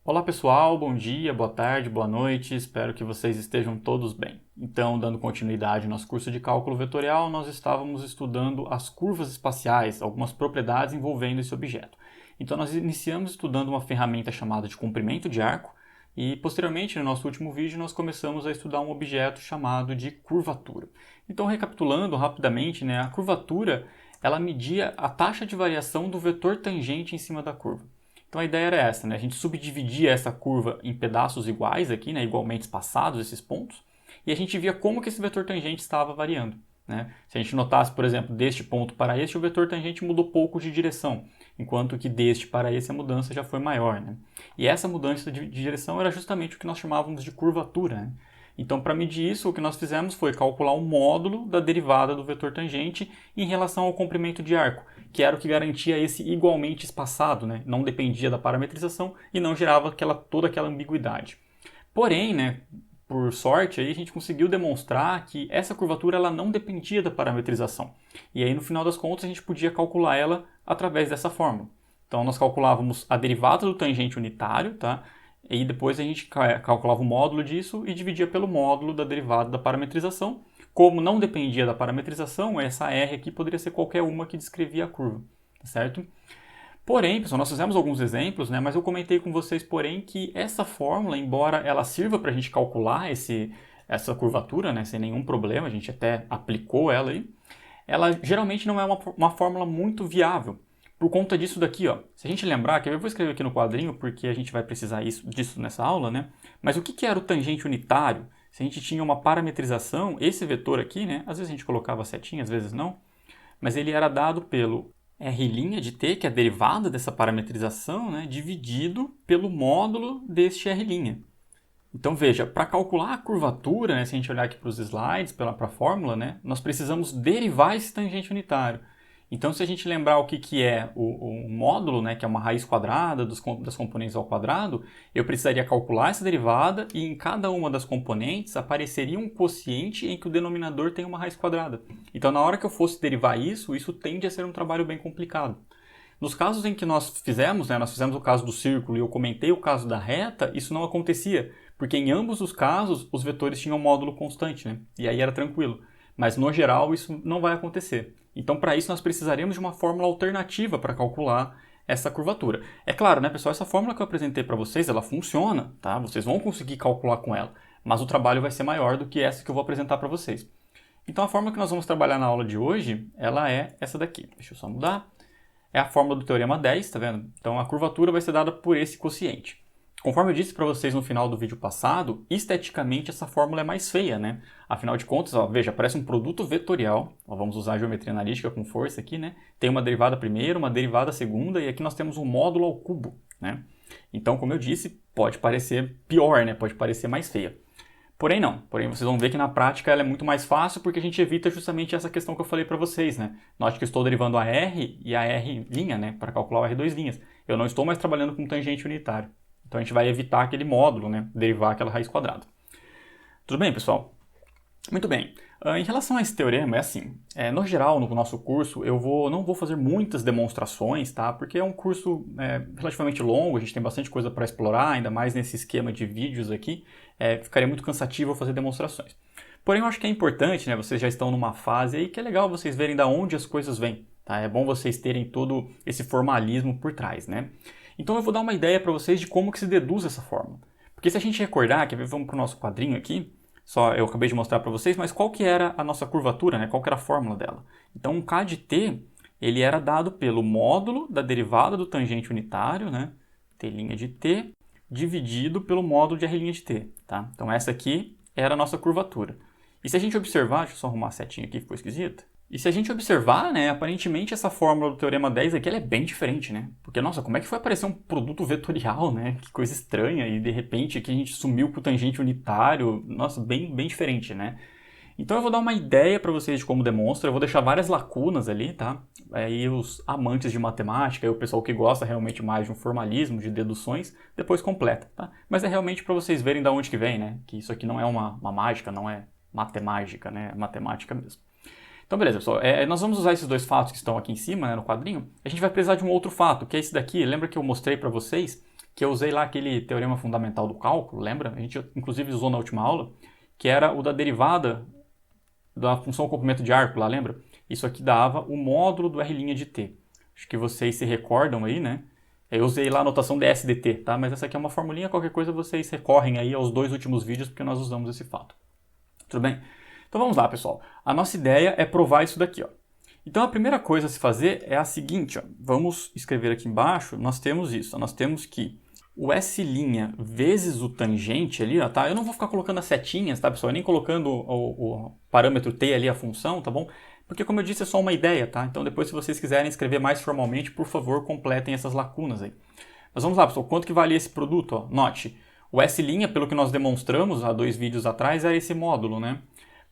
Olá pessoal, bom dia, boa tarde, boa noite, espero que vocês estejam todos bem. Então, dando continuidade ao nosso curso de cálculo vetorial, nós estávamos estudando as curvas espaciais, algumas propriedades envolvendo esse objeto. Então, nós iniciamos estudando uma ferramenta chamada de comprimento de arco e, posteriormente, no nosso último vídeo, nós começamos a estudar um objeto chamado de curvatura. Então, recapitulando rapidamente, a curvatura ela media a taxa de variação do vetor tangente em cima da curva. Então a ideia era essa, a gente subdividia essa curva em pedaços iguais aqui, igualmente espaçados esses pontos, e a gente via como que esse vetor tangente estava variando. Se a gente notasse, por exemplo, deste ponto para este, o vetor tangente mudou pouco de direção, enquanto que deste para esse a mudança já foi maior. E essa mudança de direção era justamente o que nós chamávamos de curvatura. Então, para medir isso, o que nós fizemos foi calcular o módulo da derivada do vetor tangente em relação ao comprimento de arco, que era o que garantia esse igualmente espaçado, não dependia da parametrização e não gerava toda aquela ambiguidade. Porém, por sorte, aí a gente conseguiu demonstrar que essa curvatura ela não dependia da parametrização. E aí, no final das contas, a gente podia calcular ela através dessa fórmula. Então, nós calculávamos a derivada do tangente unitário, tá? E depois a gente calculava o módulo disso e dividia pelo módulo da derivada da parametrização. Como não dependia da parametrização, essa R aqui poderia ser qualquer uma que descrevia a curva, certo? Porém, pessoal, nós fizemos alguns exemplos, mas eu comentei com vocês, porém, que essa fórmula, embora ela sirva para a gente calcular essa curvatura, sem nenhum problema, a gente até aplicou ela aí, ela geralmente não é uma fórmula muito viável. Por conta disso daqui, ó. Se a gente lembrar, que eu vou escrever aqui no quadrinho, porque a gente vai precisar disso nessa aula, Mas o que era o tangente unitário? Se a gente tinha uma parametrização, esse vetor aqui, às vezes a gente colocava setinha, às vezes não, mas ele era dado pelo R' de t, que é a derivada dessa parametrização, dividido pelo módulo deste R'. Então veja, para calcular a curvatura, se a gente olhar aqui para os slides, para a fórmula, nós precisamos derivar esse tangente unitário. Então, se a gente lembrar o que é o módulo, que é uma raiz quadrada das componentes ao quadrado, eu precisaria calcular essa derivada e em cada uma das componentes apareceria um quociente em que o denominador tem uma raiz quadrada. Então, na hora que eu fosse derivar isso tende a ser um trabalho bem complicado. Nos casos em que nós fizemos, nós fizemos o caso do círculo e eu comentei o caso da reta, isso não acontecia, porque em ambos os casos os vetores tinham módulo constante, e aí era tranquilo. Mas no geral isso não vai acontecer. Então, para isso, nós precisaremos de uma fórmula alternativa para calcular essa curvatura. É claro, pessoal, essa fórmula que eu apresentei para vocês, ela funciona, tá? Vocês vão conseguir calcular com ela, mas o trabalho vai ser maior do que essa que eu vou apresentar para vocês. Então, a fórmula que nós vamos trabalhar na aula de hoje, ela é essa daqui. Deixa eu só mudar. É a fórmula do teorema 10, tá vendo? Então, a curvatura vai ser dada por esse quociente. Conforme eu disse para vocês no final do vídeo passado, esteticamente essa fórmula é mais feia, Afinal de contas, veja, parece um produto vetorial. Vamos usar a geometria analítica com força aqui, Tem uma derivada primeira, uma derivada segunda e aqui nós temos um módulo ao cubo, Então, como eu disse, pode parecer pior, Pode parecer mais feia. Porém não, vocês vão ver que na prática ela é muito mais fácil porque a gente evita justamente essa questão que eu falei para vocês, Note que eu estou derivando a R e a R', para calcular o R2'. Eu não estou mais trabalhando com tangente unitário. Então a gente vai evitar aquele módulo, derivar aquela raiz quadrada. Tudo bem, pessoal? Muito bem. Em relação a esse teorema, é assim. No geral, no nosso curso, não vou fazer muitas demonstrações, tá? Porque é um curso relativamente longo, a gente tem bastante coisa para explorar, ainda mais nesse esquema de vídeos aqui. Ficaria muito cansativo eu fazer demonstrações. Porém, eu acho que é importante, vocês já estão numa fase aí que é legal vocês verem de onde as coisas vêm, tá? É bom vocês terem todo esse formalismo por trás, Então eu vou dar uma ideia para vocês de como que se deduz essa fórmula. Porque se a gente recordar, vamos para o nosso quadrinho aqui, eu acabei de mostrar para vocês, mas qual que era a nossa curvatura, qual que era a fórmula dela? Então um K de t, ele era dado pelo módulo da derivada do tangente unitário, T' de t, dividido pelo módulo de R' de t, tá? Então essa aqui era a nossa curvatura. E se a gente observar, deixa eu só arrumar a setinha aqui, ficou esquisita. E se a gente observar, aparentemente essa fórmula do teorema 10 aqui ela é bem diferente, Porque, nossa, como é que foi aparecer um produto vetorial, Que coisa estranha, e de repente aqui a gente sumiu com o tangente unitário, nossa, bem diferente, Então eu vou dar uma ideia para vocês de como demonstra, eu vou deixar várias lacunas ali, tá? Aí os amantes de matemática, o pessoal que gosta realmente mais de um formalismo, de deduções, depois completa, tá? Mas é realmente para vocês verem de onde que vem, Que isso aqui não é uma mágica, não é matemática, É matemática mesmo. Então, beleza, pessoal. Nós vamos usar esses dois fatos que estão aqui em cima, no quadrinho. A gente vai precisar de um outro fato, que é esse daqui. Lembra que eu mostrei para vocês que eu usei lá aquele teorema fundamental do cálculo, lembra? A gente inclusive usou na última aula, que era o da derivada da função comprimento de arco lá, lembra? Isso aqui dava o módulo do R' de t. Acho que vocês se recordam aí, né? Eu usei lá a notação ds dt, tá? Mas essa aqui é uma formulinha, qualquer coisa vocês recorrem aí aos 2 últimos vídeos, porque nós usamos esse fato. Tudo bem? Então vamos lá, pessoal. A nossa ideia é provar isso daqui, ó. Então a primeira coisa a se fazer é a seguinte, ó. Vamos escrever aqui embaixo, nós temos isso, ó. Nós temos que o S' vezes o tangente ali, ó, tá? Eu não vou ficar colocando as setinhas, tá, pessoal? Nem colocando o parâmetro t ali, a função, tá bom? Porque, como eu disse, é só uma ideia, tá? Então, depois, se vocês quiserem escrever mais formalmente, por favor, completem essas lacunas aí. Mas vamos lá, pessoal. Quanto que vale esse produto? Ó? Note, o S', pelo que nós demonstramos há 2 vídeos atrás, era esse módulo, né?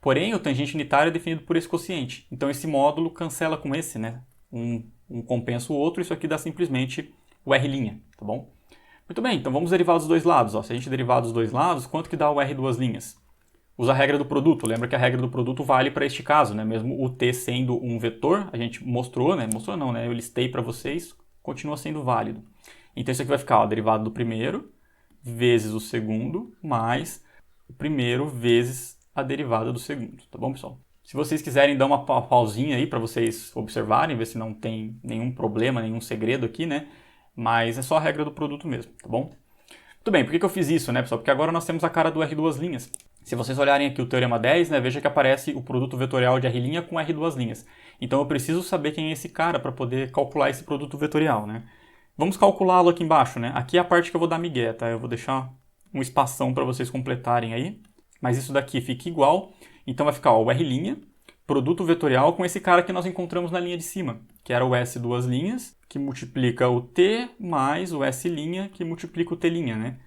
Porém, o tangente unitário é definido por esse quociente. Então, esse módulo cancela com esse, né? Um compensa o outro, isso aqui dá simplesmente o R', tá bom? Muito bem, então vamos derivar dos dois lados. Ó. Se a gente derivar dos dois lados, quanto que dá o R duas linhas? Usa a regra do produto. Lembra que a regra do produto vale para este caso, né? Mesmo o t sendo um vetor, a gente mostrou, né? Mostrou não, né? Eu listei para vocês, continua sendo válido. Então isso aqui vai ficar, ó, derivado do primeiro vezes o segundo mais o primeiro vezes a derivada do segundo, tá bom, pessoal? Se vocês quiserem dar uma pausinha aí para vocês observarem, ver se não tem nenhum problema, nenhum segredo aqui, né? Mas é só a regra do produto mesmo, tá bom? Muito bem, por que eu fiz isso, né, pessoal? Porque agora nós temos a cara do R duas linhas. Se vocês olharem aqui o teorema 10, né, veja que aparece o produto vetorial de R' com R duas linhas. Então eu preciso saber quem é esse cara para poder calcular esse produto vetorial, né? Vamos calculá-lo aqui embaixo, né? Aqui é a parte que eu vou dar migué, tá? Eu vou deixar um espação para vocês completarem aí. Mas isso daqui fica igual. Então vai ficar, ó, o R', produto vetorial com esse cara que nós encontramos na linha de cima, que era o S duas linhas, que multiplica o t mais o S', que multiplica o t', né?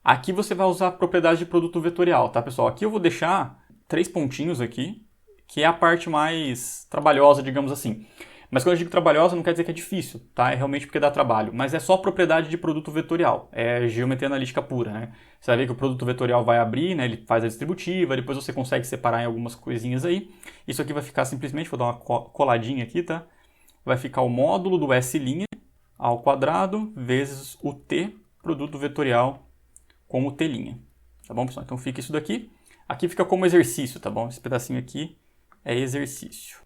Aqui você vai usar a propriedade de produto vetorial, tá, pessoal? Aqui eu vou deixar 3 pontinhos aqui, que é a parte mais trabalhosa, digamos assim. Mas quando eu digo trabalhosa, não quer dizer que é difícil, tá? É realmente porque dá trabalho. Mas é só a propriedade de produto vetorial. É geometria analítica pura, né? Você vai ver que o produto vetorial vai abrir, né? Ele faz a distributiva, depois você consegue separar em algumas coisinhas aí. Isso aqui vai ficar simplesmente, vou dar uma coladinha aqui, tá? Vai ficar o módulo do S' ao quadrado vezes o t, produto vetorial, com o t'. Tá bom, pessoal? Então fica isso daqui. Aqui fica como exercício, tá bom? Esse pedacinho aqui é exercício.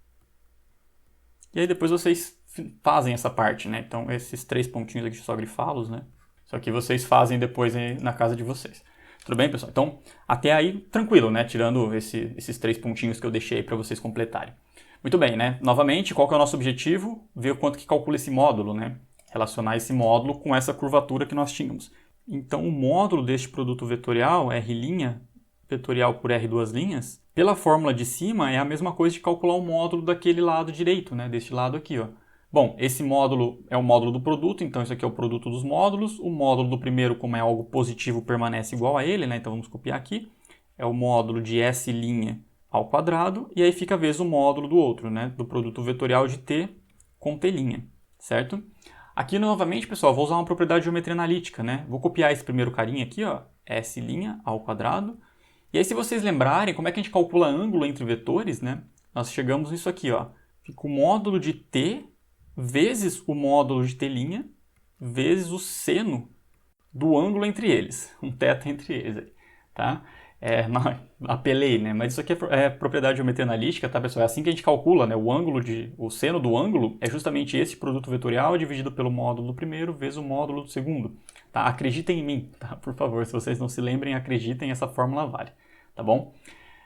E aí depois vocês fazem essa parte, né? Então esses 3 pontinhos aqui, só grifá-los, né? Isso aqui vocês fazem depois na casa de vocês. Tudo bem, pessoal? Então até aí tranquilo, né? Tirando esses 3 pontinhos que eu deixei para vocês completarem. Muito bem, né? Novamente, qual que é o nosso objetivo? Ver o quanto que calcula esse módulo, né? Relacionar esse módulo com essa curvatura que nós tínhamos. Então o módulo deste produto vetorial, R' vetorial por R duas linhas, pela fórmula de cima é a mesma coisa de calcular o módulo daquele lado direito, né? Deste lado aqui, ó. Bom, esse módulo é o módulo do produto, então isso aqui é o produto dos módulos. O módulo do primeiro, como é algo positivo, permanece igual a ele, né? Então vamos copiar aqui. É o módulo de S' ao quadrado, e aí fica vezes o módulo do outro, né? Do produto vetorial de t com t', certo? Aqui, novamente, pessoal, vou usar uma propriedade de geometria analítica, né? Vou copiar esse primeiro carinha aqui, ó, S' ao quadrado. E aí, se vocês lembrarem, como é que a gente calcula ângulo entre vetores, né? Nós chegamos nisso aqui, ó. Fica o módulo de t vezes o módulo de t' vezes o seno do ângulo entre eles. Um θ entre eles, tá? Apelei, né? Mas isso aqui é propriedade de geometria analítica, tá, pessoal? É assim que a gente calcula, né? O seno do ângulo é justamente esse produto vetorial dividido pelo módulo do primeiro vezes o módulo do segundo. Tá? Acreditem em mim, tá? Por favor, se vocês não se lembrem, acreditem, essa fórmula vale, tá bom?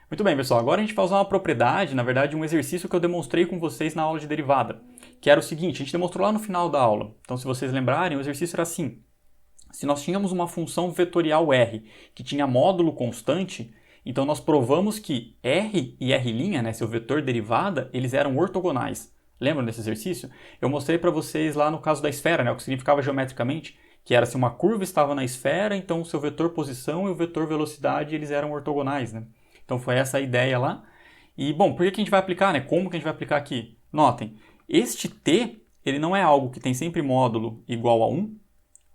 Muito bem, pessoal. Agora a gente vai usar uma propriedade, na verdade, um exercício que eu demonstrei com vocês na aula de derivada, que era o seguinte, a gente demonstrou lá no final da aula. Então, se vocês lembrarem, o exercício era assim. Se nós tínhamos uma função vetorial R que tinha módulo constante, então nós provamos que R e R', né, seu vetor derivada, eles eram ortogonais. Lembram desse exercício? Eu mostrei para vocês lá no caso da esfera, né, o que significava geometricamente, que era se uma curva estava na esfera, então o seu vetor posição e o vetor velocidade eles eram ortogonais, né? Então foi essa a ideia lá. E, bom, por que a gente vai aplicar, né? Como que a gente vai aplicar aqui? Notem, este t, ele não é algo que tem sempre módulo igual a 1.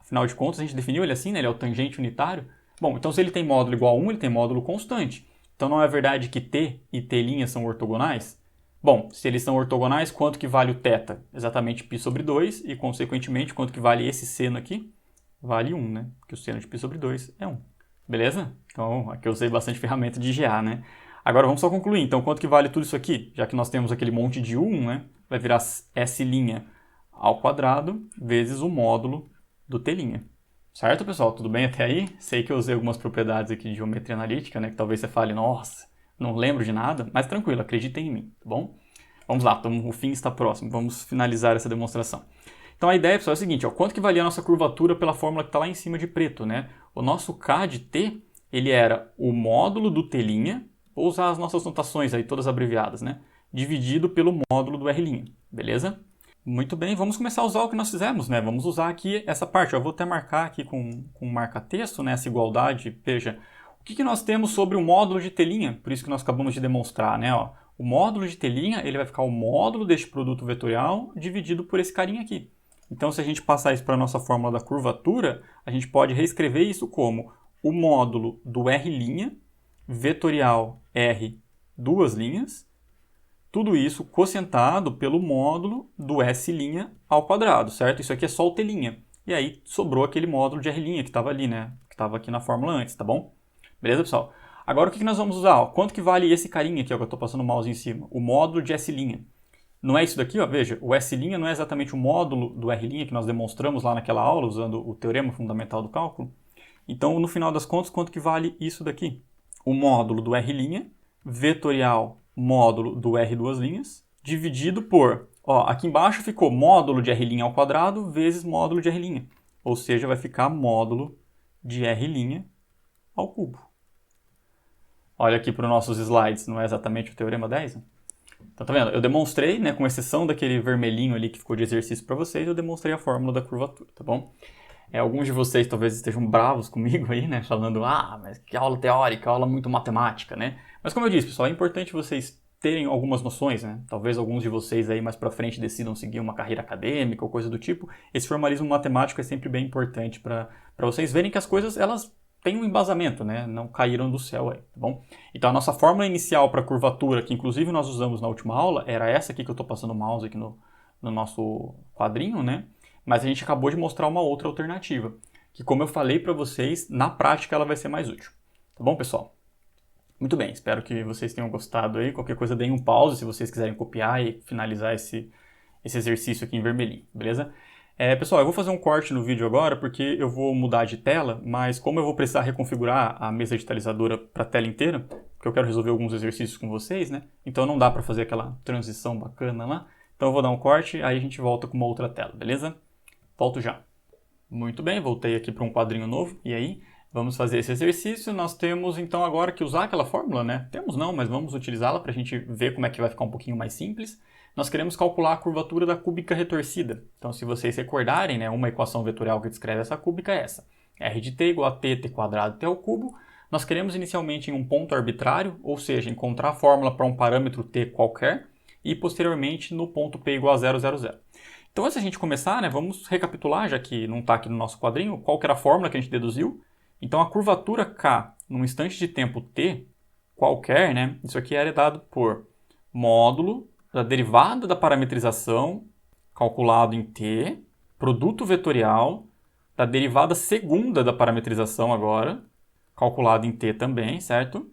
Afinal de contas, a gente definiu ele assim, né? Ele é o tangente unitário. Bom, então se ele tem módulo igual a 1, ele tem módulo constante. Então não é verdade que t e t' são ortogonais? Bom, se eles são ortogonais, quanto que vale o θ? Exatamente π sobre 2, e consequentemente, quanto que vale esse seno aqui? vale 1, né? Porque o seno de π sobre 2 é 1. Beleza? Então, aqui eu usei bastante ferramenta de GA, né? Agora vamos só concluir. Então, quanto que vale tudo isso aqui? Já que nós temos aquele monte de 1, né? Vai virar S' ao quadrado vezes o módulo do T'. Certo, pessoal? Tudo bem até aí? Sei que eu usei algumas propriedades aqui de geometria analítica, né? Que talvez você fale, nossa, não lembro de nada. Mas tranquilo, acreditem em mim, tá bom? Vamos lá, o fim está próximo. Vamos finalizar essa demonstração. Então a ideia, pessoal, é o seguinte, ó, quanto que valia a nossa curvatura pela fórmula que está lá em cima de preto, né? O nosso K de T, ele era o módulo do T', vou usar as nossas notações aí, todas abreviadas, né? Dividido pelo módulo do R', beleza? Muito bem, vamos começar a usar o que nós fizemos, né? Vamos usar aqui essa parte, eu vou até marcar aqui com marca-texto, né? Essa igualdade, veja, o que nós temos sobre o módulo de T', por isso que nós acabamos de demonstrar, né? Ó, o módulo de T', ele vai ficar o módulo deste produto vetorial dividido por esse carinha aqui. Então, se a gente passar isso para a nossa fórmula da curvatura, a gente pode reescrever isso como o módulo do R' vetorial R, duas linhas, tudo isso quocientado pelo módulo do S' ao quadrado, certo? Isso aqui é só o T'. E aí sobrou aquele módulo de R' que estava ali, né? Que estava aqui na fórmula antes, tá bom? Beleza, pessoal? Agora o que nós vamos usar? Ó, quanto que vale esse carinha aqui, ó, que eu estou passando o mouse em cima? O módulo de S'. Não é isso daqui, ó, veja, o S' não é exatamente o módulo do R' que nós demonstramos lá naquela aula, usando o teorema fundamental do cálculo. Então, no final das contas, quanto que vale isso daqui? O módulo do R' vetorial módulo do R duas linhas, dividido por, ó, aqui embaixo ficou módulo de R' ao quadrado vezes módulo de R'. Ou seja, vai ficar módulo de R' ao cubo. Olha aqui para os nossos slides, não é exatamente o teorema 10? Então, tá vendo? Eu demonstrei, né, com exceção daquele vermelhinho ali que ficou de exercício para vocês, eu demonstrei a fórmula da curvatura, tá bom? Alguns de vocês talvez estejam bravos comigo aí, né, falando, mas que aula teórica, aula muito matemática, né? Mas como eu disse, pessoal, é importante vocês terem algumas noções, né? Talvez alguns de vocês aí mais para frente decidam seguir uma carreira acadêmica ou coisa do tipo. Esse formalismo matemático é sempre bem importante para vocês verem que as coisas, elas têm um embasamento, né? Não caíram do céu aí, tá bom? Então a nossa fórmula inicial para curvatura, que inclusive nós usamos na última aula, era essa aqui que eu estou passando o mouse aqui no nosso quadrinho, né? Mas a gente acabou de mostrar uma outra alternativa, que como eu falei para vocês, na prática ela vai ser mais útil. Tá bom, pessoal? Muito bem, espero que vocês tenham gostado aí. Qualquer coisa, deem um pause se vocês quiserem copiar e finalizar esse exercício aqui em vermelhinho, beleza? Pessoal, eu vou fazer um corte no vídeo agora porque eu vou mudar de tela, mas como eu vou precisar reconfigurar a mesa digitalizadora para a tela inteira, porque eu quero resolver alguns exercícios com vocês, né? Então não dá para fazer aquela transição bacana lá. Então eu vou dar um corte, aí a gente volta com uma outra tela, beleza? Volto já. Muito bem, voltei aqui para um quadrinho novo. E aí, vamos fazer esse exercício. Nós temos então agora que usar aquela fórmula, né? Temos não, mas vamos utilizá-la para a gente ver como é que vai ficar um pouquinho mais simples. Nós queremos calcular a curvatura da cúbica retorcida. Então, se vocês recordarem, né, uma equação vetorial que descreve essa cúbica é essa. R de t igual a t quadrado t ao cubo. Nós queremos inicialmente em um ponto arbitrário, ou seja, encontrar a fórmula para um parâmetro t qualquer, e posteriormente no ponto p igual a 0, 0, 0. Então, antes de a gente começar, né, vamos recapitular, já que não está aqui no nosso quadrinho, qual que era a fórmula que a gente deduziu. Então, a curvatura K num instante de tempo t qualquer, né, isso aqui era dado por módulo da derivada da parametrização calculado em t, produto vetorial da derivada segunda da parametrização agora, calculado em t também, certo?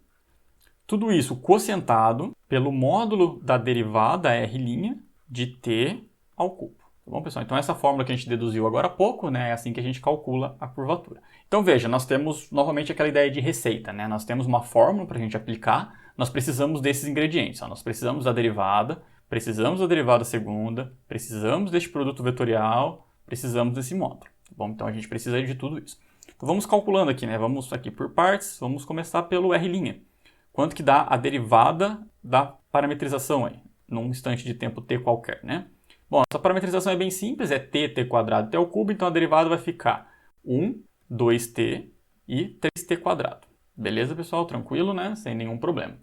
Tudo isso quocientado pelo módulo da derivada R' de t ao cubo. Tá bom, pessoal? Então, essa fórmula que a gente deduziu agora há pouco, né, é assim que a gente calcula a curvatura. Então, veja, nós temos novamente aquela ideia de receita, né? Nós temos uma fórmula para a gente aplicar, nós precisamos desses ingredientes. Ó. Nós precisamos da derivada, precisamos da derivada segunda, precisamos deste produto vetorial, precisamos desse módulo. Tá bom? Então, a gente precisa de tudo isso. Então, vamos calculando aqui, né? Vamos aqui por partes, vamos começar pelo R'. Quanto que dá a derivada da parametrização aí, num instante de tempo t qualquer, né? Bom, essa parametrização é bem simples, é t quadrado t ao cubo, então a derivada vai ficar 1, 2t e 3t quadrado. Beleza, pessoal? Tranquilo, né? Sem nenhum problema.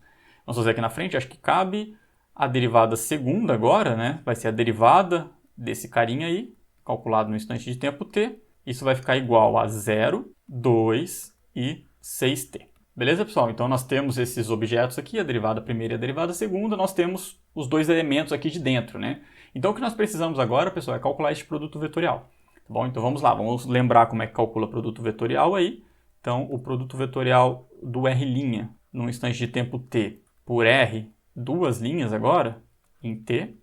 Vamos fazer aqui na frente, acho que cabe a derivada segunda agora, né? Vai ser a derivada desse carinha aí, calculado no instante de tempo t. Isso vai ficar igual a 0, 2 e 6t. Beleza, pessoal? Então, nós temos esses objetos aqui, a derivada primeira e a derivada segunda. Nós temos os dois elementos aqui de dentro, né? Então, o que nós precisamos agora, pessoal, é calcular este produto vetorial. Tá bom? Então vamos lá, vamos lembrar como é que calcula produto vetorial aí. Então o produto vetorial do R' num instante de tempo t por R, duas linhas agora, em t.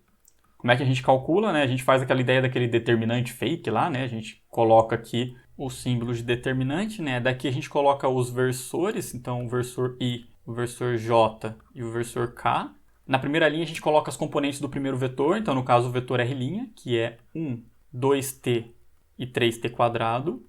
Como é que a gente calcula, né? A gente faz aquela ideia daquele determinante fake lá, né? A gente coloca aqui o símbolo de determinante, né? Daqui a gente coloca os versores, então o versor I, o versor J e o versor K. Na primeira linha a gente coloca as componentes do primeiro vetor, então no caso o vetor R', que é 1, 2t e 3t quadrado.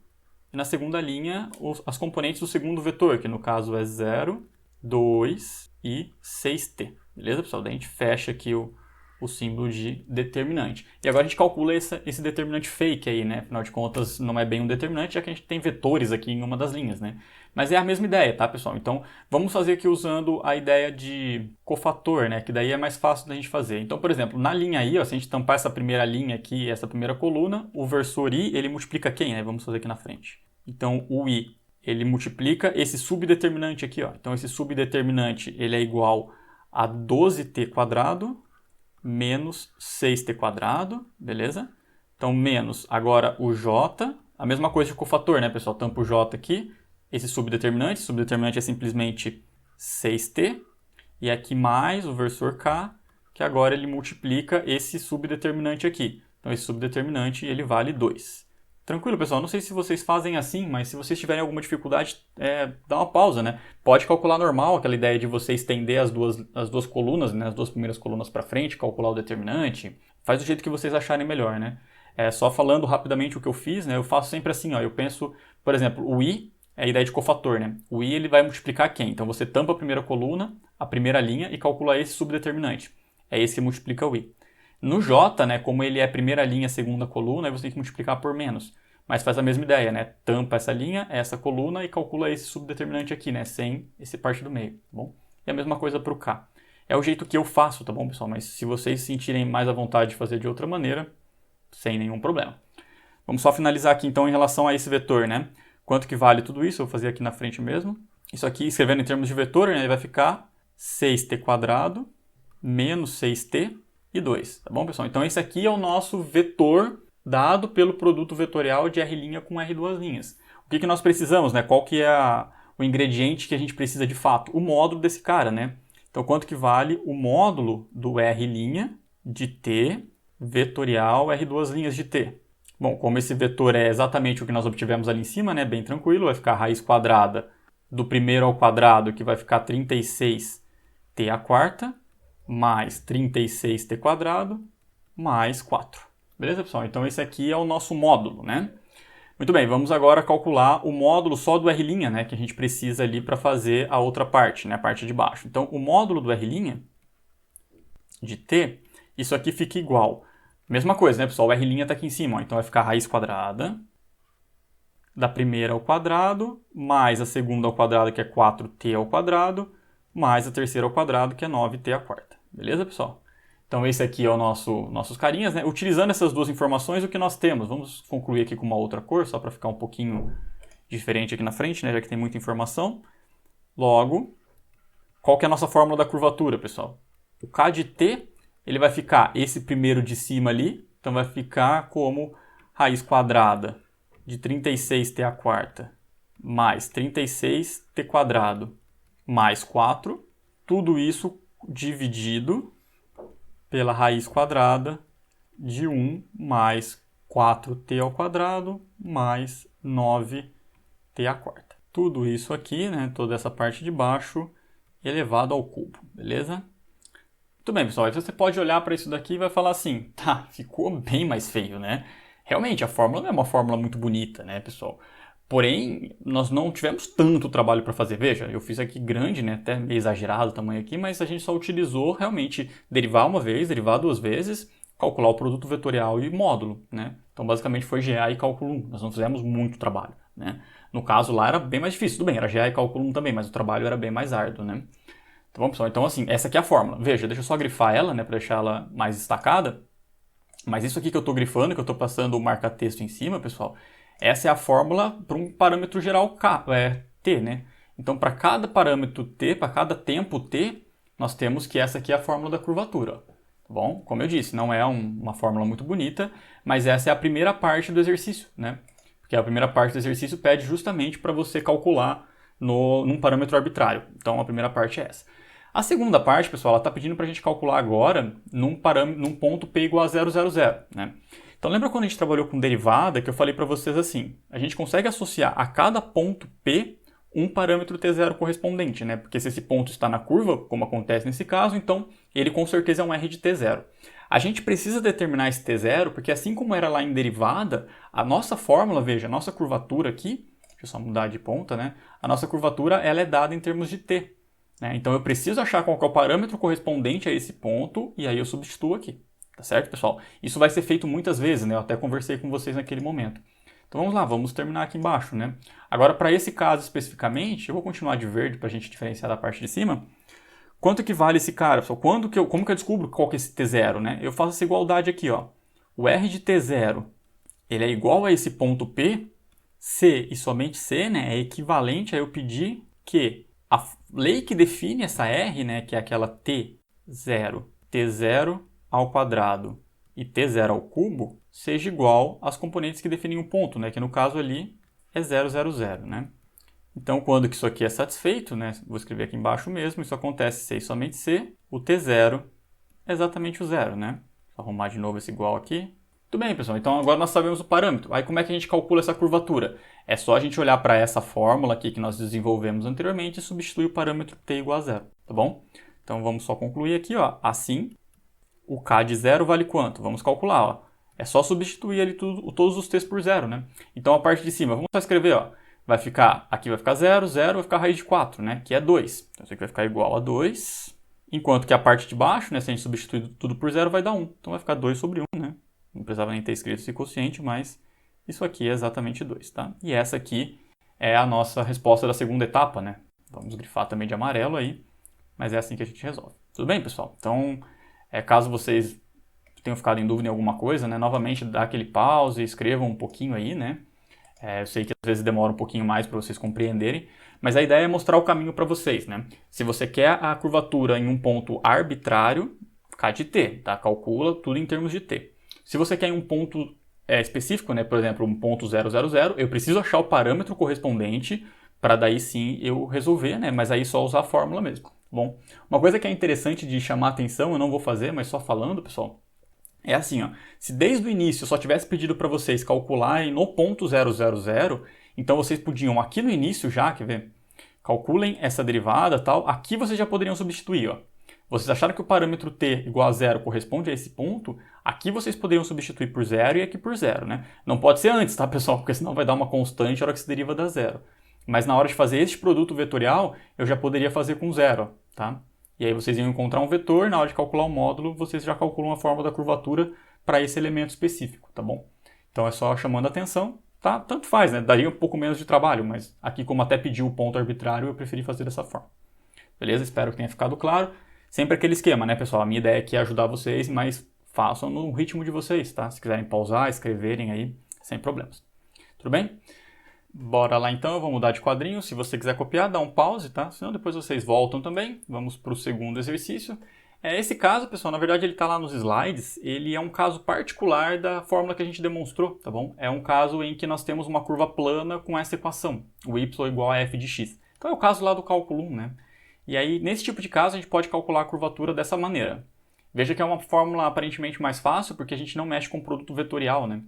E na segunda linha as componentes do segundo vetor, que no caso é 0, 2 e 6t. Beleza, pessoal? Daí a gente fecha aqui o símbolo de determinante. E agora a gente calcula esse determinante fake aí, né? Afinal de contas, não é bem um determinante, já que a gente tem vetores aqui em uma das linhas, né? Mas é a mesma ideia, tá, pessoal? Então, vamos fazer aqui usando a ideia de cofator, né? Que daí é mais fácil da gente fazer. Então, por exemplo, na linha I, ó, se a gente tampar essa primeira linha aqui, essa primeira coluna, o versor I, ele multiplica quem, né? Vamos fazer aqui na frente. Então, o I, ele multiplica esse subdeterminante aqui, ó. Então, esse subdeterminante, ele é igual a 12t quadrado menos 6t quadrado, beleza? Então, menos agora o j, a mesma coisa de cofator, né, pessoal? Tampa o j aqui, esse subdeterminante é simplesmente 6t, e aqui mais o versor k, que agora ele multiplica esse subdeterminante aqui. Então, esse subdeterminante, ele vale 2. Tranquilo, pessoal? Não sei se vocês fazem assim, mas se vocês tiverem alguma dificuldade, dá uma pausa, né? Pode calcular normal, aquela ideia de você estender as duas colunas, né? As duas primeiras colunas para frente, calcular o determinante. Faz do jeito que vocês acharem melhor, né? Só falando rapidamente o que eu fiz, né? Eu faço sempre assim, ó. Eu penso, por exemplo, o I é a ideia de cofator, né? O I ele vai multiplicar quem? Então você tampa a primeira coluna, a primeira linha e calcula esse subdeterminante. É esse que multiplica o I. No J, né, como ele é primeira linha, segunda coluna, aí você tem que multiplicar por menos. Mas faz a mesma ideia, né? Tampa essa linha, essa coluna e calcula esse subdeterminante aqui, né? Sem esse parte do meio, tá bom? E a mesma coisa para o K. É o jeito que eu faço, tá bom, pessoal? Mas se vocês sentirem mais à vontade de fazer de outra maneira, sem nenhum problema. Vamos só finalizar aqui, então, em relação a esse vetor, né? Quanto que vale tudo isso? Eu vou fazer aqui na frente mesmo. Isso aqui, escrevendo em termos de vetor, né? Vai ficar 6t quadrado menos 6t e 2, tá bom, pessoal? Então esse aqui é o nosso vetor dado pelo produto vetorial de R' com R duas linhas. O que nós precisamos, né? Qual que é o ingrediente que a gente precisa de fato? O módulo desse cara, né? Então quanto que vale o módulo do R' de t vetorial R duas linhas de t? Bom, como esse vetor é exatamente o que nós obtivemos ali em cima, né? Bem tranquilo, vai ficar a raiz quadrada do primeiro ao quadrado, que vai ficar 36t à quarta, mais 36t quadrado, mais 4. Beleza, pessoal? Então esse aqui é o nosso módulo, né? Muito bem, vamos agora calcular o módulo só do R', né? Que a gente precisa ali para fazer a outra parte, né? A parte de baixo. Então o módulo do R' de t, isso aqui fica igual. Mesma coisa, né, pessoal? O R' está aqui em cima, ó. Então vai ficar a raiz quadrada da primeira ao quadrado, mais a segunda ao quadrado, que é 4t ao quadrado, mais a terceira ao quadrado, que é 9t à quarta. Beleza, pessoal? Então esse aqui é o nossos carinhas, né? Utilizando essas duas informações, o que nós temos? Vamos concluir aqui com uma outra cor, só para ficar um pouquinho diferente aqui na frente, né? Já que tem muita informação. Logo, qual que é a nossa fórmula da curvatura, pessoal? O K de t, ele vai ficar esse primeiro de cima ali, então vai ficar como raiz quadrada de 36t à quarta mais 36t quadrado mais 4, tudo isso dividido pela raiz quadrada de 1 mais 4t ao quadrado mais 9t à quarta. Tudo isso aqui, né, toda essa parte de baixo, elevado ao cubo, beleza? Muito bem, pessoal, aí você pode olhar para isso daqui e vai falar assim, tá, ficou bem mais feio, né? Realmente, a fórmula não é uma fórmula muito bonita, né, pessoal? Porém, nós não tivemos tanto trabalho para fazer. Veja, eu fiz aqui grande, né, até meio exagerado o tamanho aqui, mas a gente só utilizou realmente derivar uma vez, derivar duas vezes, calcular o produto vetorial e módulo, né? Então, basicamente foi GA e cálculo 1. Nós não fizemos muito trabalho, né? No caso lá era bem mais difícil. Tudo bem, era GA e cálculo 1 também, mas o trabalho era bem mais árduo, né? Tá bom, pessoal? Então, assim, essa aqui é a fórmula. Veja, deixa eu só grifar ela, né, para deixar ela mais destacada. Mas isso aqui que eu estou grifando, que eu estou passando o marca-texto em cima, pessoal, essa é a fórmula para um parâmetro geral t, né? Então, para cada parâmetro t, para cada tempo t, nós temos que essa aqui é a fórmula da curvatura. Ó. tá bom? Como eu disse, não é uma fórmula muito bonita, mas essa é a primeira parte do exercício, né? Porque a primeira parte do exercício pede justamente para você calcular num parâmetro arbitrário. Então a primeira parte é essa. A segunda parte, pessoal, ela está pedindo para a gente calcular agora num ponto P igual a 0, 0, 0, né? Então lembra quando a gente trabalhou com derivada que eu falei para vocês assim, a gente consegue associar a cada ponto P um parâmetro T0 correspondente, né? Porque se esse ponto está na curva, como acontece nesse caso, então ele com certeza é um R de T0. A gente precisa determinar esse T0 porque assim como era lá em derivada, a nossa fórmula, veja, a nossa curvatura aqui, deixa eu só mudar de ponta, né? A nossa curvatura ela é dada em termos de T. Né? Então eu preciso achar qual que é o parâmetro correspondente a esse ponto e aí eu substituo aqui. Tá certo, pessoal? Isso vai ser feito muitas vezes, né? Eu até conversei com vocês naquele momento. Então vamos lá, vamos terminar aqui embaixo, né? Agora, para esse caso especificamente, eu vou continuar de verde para a gente diferenciar da parte de cima. Quanto que vale esse cara, pessoal? Como que eu descubro qual que é esse T0, né? Eu faço essa igualdade aqui, ó. O R de T0, ele é igual a esse ponto P, C e somente C, né? É equivalente a eu pedir que a lei que define essa R, né? Que é aquela T0 ao quadrado e T0 ao cubo, seja igual às componentes que definem um ponto, né? Que no caso ali é 0, 0, 0, né? Então, quando que isso aqui é satisfeito, né? Vou escrever aqui embaixo mesmo, isso acontece C e somente C, o T0 é exatamente o zero, né? Vou arrumar de novo esse igual aqui. Tudo bem, pessoal, então agora nós sabemos o parâmetro. Aí como é que a gente calcula essa curvatura? É só a gente olhar para essa fórmula aqui que nós desenvolvemos anteriormente e substituir o parâmetro T igual a zero, tá bom? Então vamos só concluir aqui, ó. Assim, o K de zero vale quanto? Vamos calcular, ó. É só substituir ali todos os T's por zero, né? Então a parte de cima, vamos só escrever, ó. Aqui vai ficar 0, 0, vai ficar a raiz de 4, né? Que é 2. Então isso aqui vai ficar igual a 2. Enquanto que a parte de baixo, né? Se a gente substituir tudo por 0, vai dar 1. Então vai ficar 2 sobre 1, né? Não precisava nem ter escrito esse quociente, mas isso aqui é exatamente 2, tá? E essa aqui é a nossa resposta da segunda etapa, né? Vamos grifar também de amarelo aí, mas é assim que a gente resolve. Tudo bem, pessoal? Então, caso vocês tenham ficado em dúvida em alguma coisa, né? Novamente, dá aquele pause, escrevam um pouquinho aí, né? Eu sei que às vezes demora um pouquinho mais para vocês compreenderem, mas a ideia é mostrar o caminho para vocês, né? Se você quer a curvatura em um ponto arbitrário, K de T, tá? Calcula tudo em termos de T. Se você quer em um ponto específico, né? Por exemplo, um ponto 0, 0, 0, eu preciso achar o parâmetro correspondente para daí sim eu resolver, né? Mas aí só usar a fórmula mesmo. Bom, uma coisa que é interessante de chamar a atenção, eu não vou fazer, mas só falando, pessoal, é assim, ó, se desde o início eu só tivesse pedido para vocês calcularem no ponto 0, 0, 0, então vocês podiam aqui no início já, quer ver? Calculem essa derivada tal, aqui vocês já poderiam substituir, ó. Vocês acharam que o parâmetro t igual a 0 corresponde a esse ponto, aqui vocês poderiam substituir por 0 e aqui por 0, né? Não pode ser antes, tá, pessoal? Porque senão vai dar uma constante na hora que se deriva da 0. Mas na hora de fazer este produto vetorial, eu já poderia fazer com 0, tá? E aí vocês iam encontrar um vetor, na hora de calcular o módulo, vocês já calculam a forma da curvatura para esse elemento específico, tá bom? Então é só chamando a atenção, tá? Tanto faz, né? Daria um pouco menos de trabalho, mas aqui como até pediu o ponto arbitrário, eu preferi fazer dessa forma. Beleza? Espero que tenha ficado claro. Sempre aquele esquema, né, pessoal? A minha ideia aqui é ajudar vocês, mas façam no ritmo de vocês, tá? Se quiserem pausar, escreverem aí, sem problemas. Tudo bem? Bora lá então, eu vou mudar de quadrinho. Se você quiser copiar, dá um pause, tá? Senão depois vocês voltam também. Vamos para o segundo exercício. Esse caso, pessoal, na verdade ele está lá nos slides. Ele é um caso particular da fórmula que a gente demonstrou, tá bom? É um caso em que nós temos uma curva plana com essa equação, o y igual a f de x. Então é o caso lá do cálculo 1, né? E aí, nesse tipo de caso, a gente pode calcular a curvatura dessa maneira. Veja que é uma fórmula aparentemente mais fácil, porque a gente não mexe com produto vetorial, né?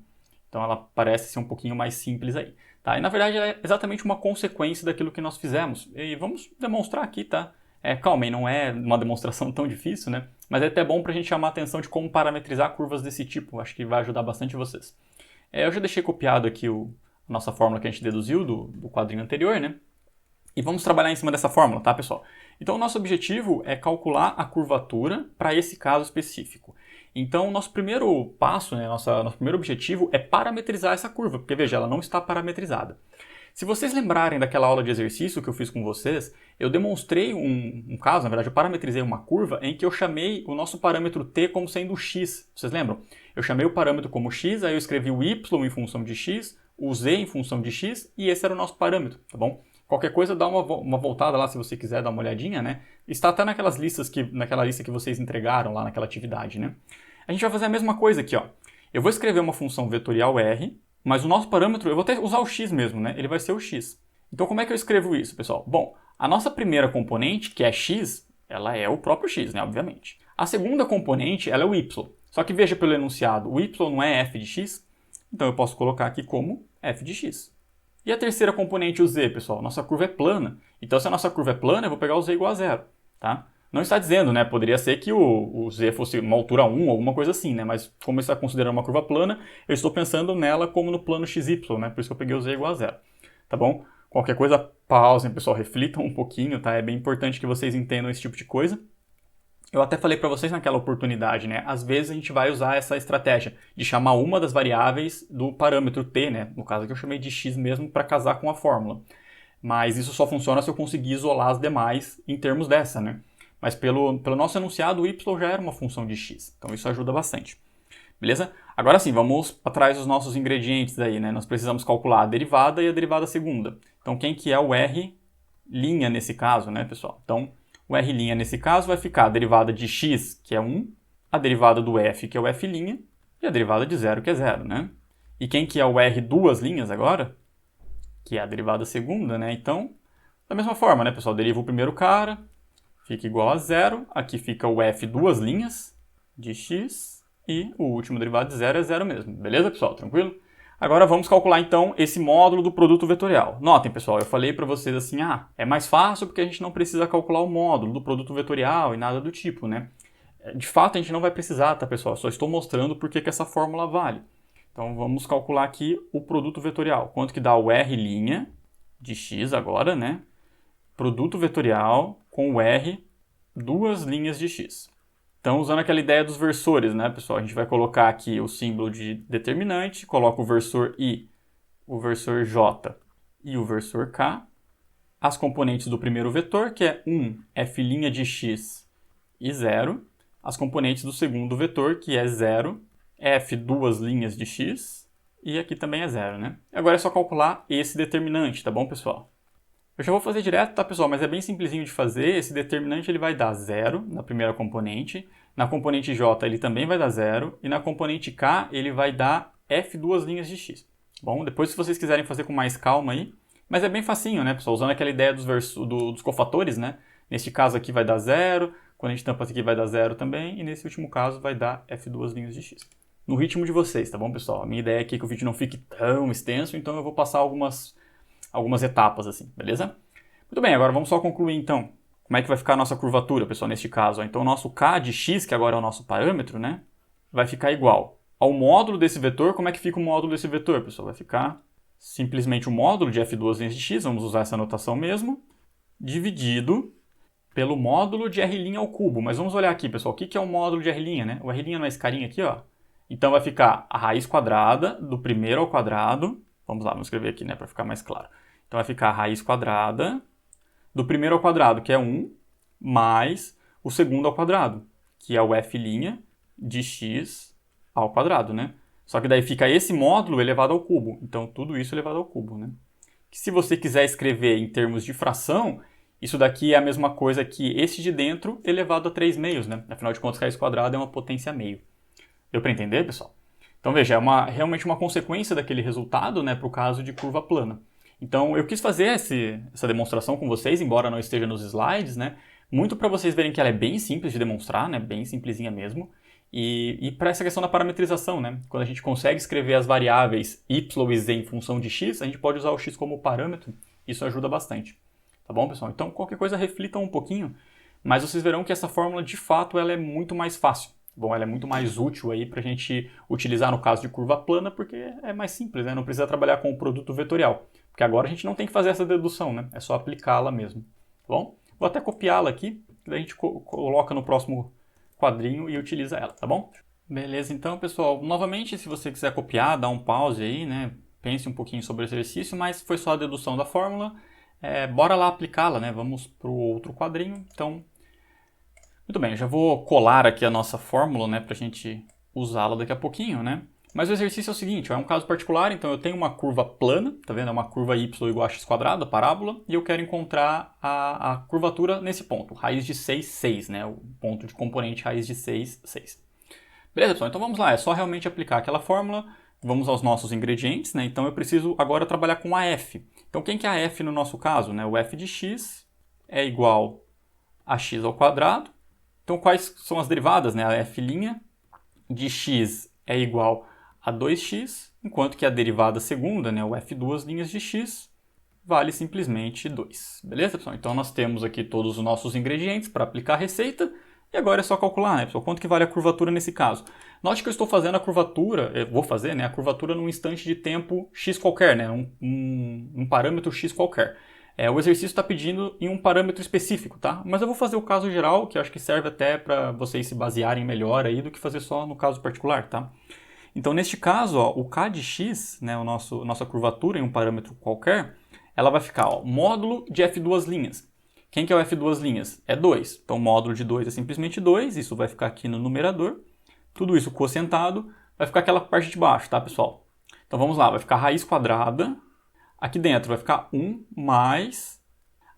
Então ela parece ser um pouquinho mais simples aí. Tá? E na verdade ela é exatamente uma consequência daquilo que nós fizemos. E vamos demonstrar aqui, tá? Calma aí, não é uma demonstração tão difícil, né? Mas é até bom para a gente chamar a atenção de como parametrizar curvas desse tipo. Acho que vai ajudar bastante vocês. Eu já deixei copiado aqui a nossa fórmula que a gente deduziu do quadrinho anterior, né? E vamos trabalhar em cima dessa fórmula, tá, pessoal? Então, o nosso objetivo é calcular a curvatura para esse caso específico. Então, o nosso primeiro passo, né, nosso primeiro objetivo é parametrizar essa curva, porque, veja, ela não está parametrizada. Se vocês lembrarem daquela aula de exercício que eu fiz com vocês, eu demonstrei um caso, na verdade, eu parametrizei uma curva em que eu chamei o nosso parâmetro t como sendo x. Vocês lembram? Eu chamei o parâmetro como x, aí eu escrevi o y em função de x, o z em função de x, e esse era o nosso parâmetro, tá bom? Qualquer coisa, dá uma voltada lá se você quiser dar uma olhadinha, né? Está até naquela lista que vocês entregaram lá naquela atividade, né? A gente vai fazer a mesma coisa aqui, ó. Eu vou escrever uma função vetorial R, mas o nosso parâmetro, eu vou até usar o x mesmo, né? Ele vai ser o x. Então, como é que eu escrevo isso, pessoal? Bom, a nossa primeira componente, que é x, ela é o próprio x, né? Obviamente. A segunda componente, ela é o y. Só que veja pelo enunciado, o y não é f de x, então eu posso colocar aqui como f de x. E a terceira componente, o z, pessoal, nossa curva é plana. Então, se a nossa curva é plana, eu vou pegar o z igual a zero, tá? Não está dizendo, né? Poderia ser que o z fosse uma altura 1, alguma coisa assim, né? Mas como está considerando uma curva plana, eu estou pensando nela como no plano xy, né? Por isso que eu peguei o z igual a zero, tá bom? Qualquer coisa, pausem, pessoal, reflitam um pouquinho, tá? É bem importante que vocês entendam esse tipo de coisa. Eu até falei para vocês naquela oportunidade, né? Às vezes a gente vai usar essa estratégia de chamar uma das variáveis do parâmetro t, né? No caso aqui eu chamei de x mesmo para casar com a fórmula. Mas isso só funciona se eu conseguir isolar as demais em termos dessa, né? Mas pelo nosso enunciado, o y já era uma função de x. Então isso ajuda bastante. Beleza? Agora sim, vamos atrás dos nossos ingredientes aí, né? Nós precisamos calcular a derivada e a derivada segunda. Então quem que é o r' nesse caso, né, pessoal? Então o r' nesse caso vai ficar a derivada de x, que é 1, a derivada do f, que é o f', e a derivada de 0, que é 0, né? E quem que é o r duas linhas agora? Que é a derivada segunda, né? Então, da mesma forma, né, pessoal? Deriva o primeiro cara, fica igual a 0. Aqui fica o f duas linhas de x e o último derivado de 0 é 0 mesmo. Beleza, pessoal? Tranquilo? Agora vamos calcular, então, esse módulo do produto vetorial. Notem, pessoal, eu falei para vocês assim, é mais fácil porque a gente não precisa calcular o módulo do produto vetorial e nada do tipo, né? De fato, a gente não vai precisar, tá, pessoal? Só estou mostrando por que essa fórmula vale. Então, vamos calcular aqui o produto vetorial. Quanto que dá o r' de x agora, né? Produto vetorial com o r duas linhas de x. Então, usando aquela ideia dos versores, né, pessoal? A gente vai colocar aqui o símbolo de determinante, coloca o versor i, o versor j e o versor k. As componentes do primeiro vetor, que é 1, f' de x e 0. As componentes do segundo vetor, que é 0, f duas linhas de x, e aqui também é 0, né? Agora é só calcular esse determinante, tá bom, pessoal? Eu já vou fazer direto, tá, pessoal? Mas é bem simplesinho de fazer. Esse determinante ele vai dar 0 na primeira componente. Na componente j ele também vai dar 0. E na componente k ele vai dar f duas linhas de x. Bom, depois se vocês quiserem fazer com mais calma aí. Mas é bem facinho, né, pessoal? Usando aquela ideia dos cofatores, né? Neste caso aqui vai dar 0. Quando a gente tampa isso aqui vai dar 0 também. E nesse último caso vai dar f duas linhas de x. No ritmo de vocês, tá bom, pessoal? A minha ideia aqui é que o vídeo não fique tão extenso, então eu vou passar algumas etapas assim, beleza? Muito bem, agora vamos só concluir então. Como é que vai ficar a nossa curvatura, pessoal, neste caso? Então o nosso k de x, que agora é o nosso parâmetro, né? Vai ficar igual ao módulo desse vetor. Como é que fica o módulo desse vetor, pessoal? Vai ficar simplesmente o módulo de f duas linhas de x, vamos usar essa notação mesmo, dividido pelo módulo de r' ao cubo. Mas vamos olhar aqui, pessoal, o que é o módulo de r', né? O r' não é esse carinha aqui, ó. Então vai ficar a raiz quadrada do primeiro ao quadrado. Vamos lá, vamos escrever aqui, né, para ficar mais claro. Então vai ficar a raiz quadrada do primeiro ao quadrado, que é 1, mais o segundo ao quadrado, que é o f' de x ao quadrado, né? Só que daí fica esse módulo elevado ao cubo. Então tudo isso elevado ao cubo, né? Que se você quiser escrever em termos de fração, isso daqui é a mesma coisa que esse de dentro elevado a 3 meios, né? Afinal de contas, raiz quadrada é uma potência meio. Deu para entender, pessoal? Então veja, é realmente uma consequência daquele resultado, né, para o caso de curva plana. Então eu quis fazer essa demonstração com vocês, embora não esteja nos slides, né, muito para vocês verem que ela é bem simples de demonstrar, né, bem simplesinha mesmo, e para essa questão da parametrização, né, quando a gente consegue escrever as variáveis y e z em função de x, a gente pode usar o x como parâmetro, isso ajuda bastante. Tá bom, pessoal? Então qualquer coisa reflitam um pouquinho, mas vocês verão que essa fórmula de fato ela é muito mais fácil. Bom, ela é muito mais útil aí para a gente utilizar no caso de curva plana, porque é mais simples, né? Não precisa trabalhar com o produto vetorial. Porque agora a gente não tem que fazer essa dedução, né? É só aplicá-la mesmo. Tá bom? Vou até copiá-la aqui, que daí a gente coloca no próximo quadrinho e utiliza ela, tá bom? Beleza, então, pessoal, novamente, se você quiser copiar, dá um pause aí, né? Pense um pouquinho sobre o exercício, mas foi só a dedução da fórmula. Bora lá aplicá-la, né? Vamos para o outro quadrinho, então... Muito bem, já vou colar aqui a nossa fórmula, né, para a gente usá-la daqui a pouquinho, né? Mas o exercício é o seguinte, é um caso particular, então eu tenho uma curva plana, tá vendo? É uma curva y igual a x², a parábola, e eu quero encontrar a curvatura nesse ponto, raiz de 6, 6, né? O ponto de componente raiz de 6, 6. Beleza, pessoal? Então vamos lá, é só realmente aplicar aquela fórmula, vamos aos nossos ingredientes, né? Então eu preciso agora trabalhar com a f. Então quem que é a f no nosso caso? Né? O f de x é igual a x². Então quais são as derivadas? Né? A f' de x é igual a 2x, enquanto que a derivada segunda, né, o f² de x, vale simplesmente 2. Beleza, pessoal? Então nós temos aqui todos os nossos ingredientes para aplicar a receita, e agora é só calcular, né, pessoal? Quanto que vale a curvatura nesse caso? Note que eu estou fazendo a curvatura, eu vou fazer, né, a curvatura num instante de tempo x qualquer, né, um parâmetro x qualquer. O exercício está pedindo em um parâmetro específico, tá? Mas eu vou fazer o caso geral, que eu acho que serve até para vocês se basearem melhor aí do que fazer só no caso particular, tá? Então, neste caso, ó, o k de x, né, nossa curvatura em um parâmetro qualquer, ela vai ficar ó, módulo de f². Quem que é o f²? É 2. Então, módulo de 2 é simplesmente 2, isso vai ficar aqui no numerador. Tudo isso quocientado, vai ficar aquela parte de baixo, tá, pessoal? Então, vamos lá, vai ficar raiz quadrada. Aqui dentro vai ficar 1 mais